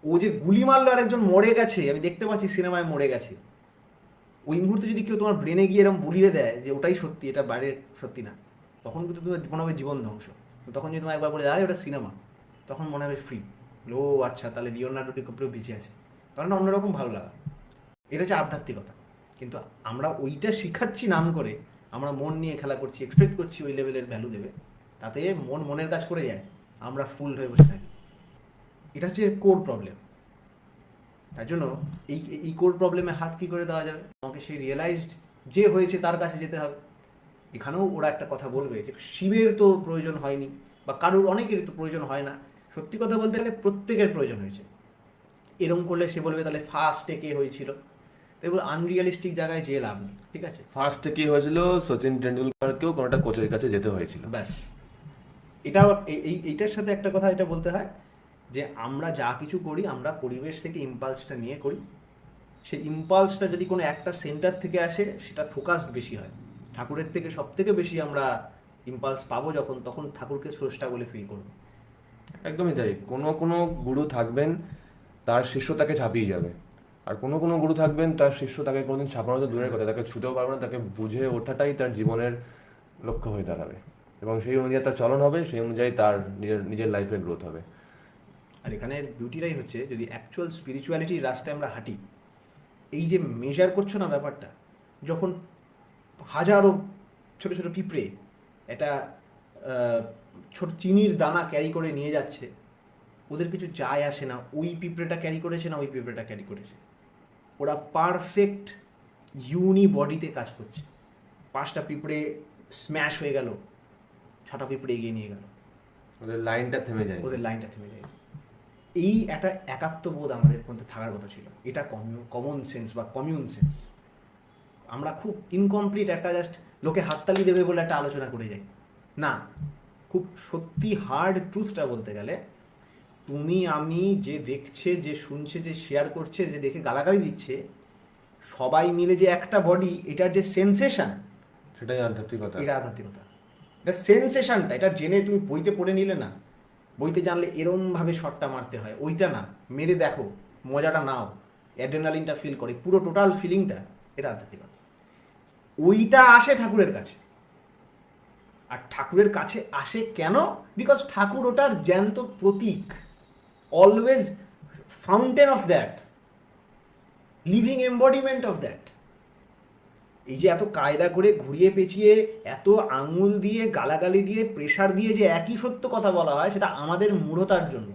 ও যে গুলি মারলো আর একজন মরে গেছে, আমি দেখতে পাচ্ছি সিনেমায় মরে গেছে, ওই মুহূর্তে যদি কেউ তোমার ব্রেনে গিয়ে এরকম বুলিয়ে দেয় যে ওটাই সত্যি, এটা বাইরে সত্যি না, তখন কিন্তু তোমার মনে হবে জীবন ধ্বংস। তখন যদি তোমার একবার বলে আরে ওটা সিনেমা, তখন মনে হবে ফ্রি। ও আচ্ছা, তাহলে লিওনার্ডো ডিক্যাপ্রিও বেঁচে আছে, তখন অন্যরকম ভালো লাগা। এটা হচ্ছে আধ্যাত্মিকতা। কিন্তু আমরা ওইটা শিখাচ্ছি নাম করে, আমরা মন নিয়ে খেলা করছি, এক্সপেক্ট করছি ওই লেভেলের ভ্যালু দেবে, তাতে মন মনের কাজ করে যায়, আমরা ফুল হয়ে বসে থাকি। এটা হচ্ছে কোর প্রবলেম। তার জন্য এই এই কোর প্রবলেমে হাত কী করে দেওয়া যাবে, আমাকে সেই রিয়েলাইজড যে হয়েছে তার কাছে যেতে হবে। এখানেও ওরা একটা কথা বলবে যে শিবের তো প্রয়োজন হয়নি, বা কারোর অনেকেরই তো প্রয়োজন হয় না। সত্যি কথা বলতে গেলে প্রত্যেকের প্রয়োজন হয়েছে। এরকম করলে সে বলবে তাহলে ফার্স্টে কে হয়েছিল, তো এগুলো আনরিয়ালিস্টিক জায়গায় যেয়ে লাভ নেই, ঠিক আছে? ফার্স্টে কি হয়েছিল, সচিন টেন্ডুলকারকেও কোনো একটা কোচের কাছে যেতে হয়েছিল। ব্যাস। এটাও এইটার সাথে একটা কথা এটা বলতে হয় যে আমরা যা কিছু করি আমরা পরিবেশ থেকে ইম্পালসটা নিয়ে করি। সেই ইম্পালসটা যদি কোনো একটা সেন্টার থেকে আসে সেটা ফোকাসড বেশি হয়। ঠাকুরের থেকে সব থেকে বেশি আমরা ইম্পালস পাবো যখন, তখন ঠাকুরকে স্রষ্টা বলে ফিল করবো। একদমই তাই। কোনো কোনো গুরু থাকবেন, তার শিষ্য তাকে ছাপিয়ে যাবে। আর কোনো কোনো গুরু থাকবেন, তার শিষ্য তাকে কোনোদিন ছাপানো তো দূরের কথা, তাকে ছুতেও পারবে না, তাকে বুঝে ওঠাটাই তার জীবনের লক্ষ্য হয়ে দাঁড়াবে। এবং সেই অনুযায়ী তার চলন হবে, সেই অনুযায়ী তার নিজের নিজের লাইফের গ্রোথ হবে। আর এখানের বিউটিটাই হচ্ছে যদি অ্যাকচুয়াল স্পিরিচুয়ালিটির রাস্তায় আমরা হাঁটি, এই যে মেজার করছো না ব্যাপারটা, যখন হাজারো ছোট ছোট পিঁপড়ে একটা ছোট চিনির দানা ক্যারি করে নিয়ে যাচ্ছে, ওদের কিছু যায় আসে না ওই পিঁপড়েটা ক্যারি করেছে না ওই পিঁপড়েটা ক্যারি করেছে। ওরা পারফেক্ট ইউনি বডিতে কাজ করছে। পাঁচটা পিঁপড়ে স্ম্যাশ হয়ে গেল, ছটা পিঁপড়ে এগিয়ে নিয়ে গেল, ওদের লাইনটা থেমে যায়। ওদের লাইনটা থেমে যায়। এই একটা একাত্মবোধ আমাদের মধ্যে থাকার কথা ছিল। এটা কমন সেন্স বা কমিউন সেন্স। আমরা খুব ইনকমপ্লিট একটা জাস্ট লোকে হাততালি দেবে বলে একটা আলোচনা করে যাই না। খুব সত্যি হার্ড ট্রুথটা বলতে গেলে, তুমি আমি যে দেখছে, যে শুনছে, যে শেয়ার করছে, যে দেখে গালাগালি দিচ্ছে, সবাই মিলে যে একটা বডি, এটার যে সেন্সেশন, সেটাই আধ্যাত্মিকতা। এটা আধ্যাত্মিকতা। এটা সেন্সেশনটা, এটা জেনে তুমি বইতে পড়ে নিলে না, বইতে জানলে এরমভাবে শটটা মারতে হয়, ওইটা না, মেরে দেখো, মজাটা নাও, অ্যাড্রেনালিনটা ফিল করে, পুরো টোটাল ফিলিংটা, এটা আধ্যাত্মিকতা। ওইটা আসে ঠাকুরের কাছে। আর ঠাকুরের কাছে আসে কেন? বিকজ ঠাকুর ওটার জ্যান্ত প্রতীক, always fountain of that, living embodiment of that. এই যে এত কায়দা করে ঘুরিয়ে পেঁচিয়ে, এত আঙুল দিয়ে গালাগালি দিয়ে প্রেশার দিয়ে যে একই সত্য কথা বলা হয়, সেটা আমাদের মূঢ়তার জন্য।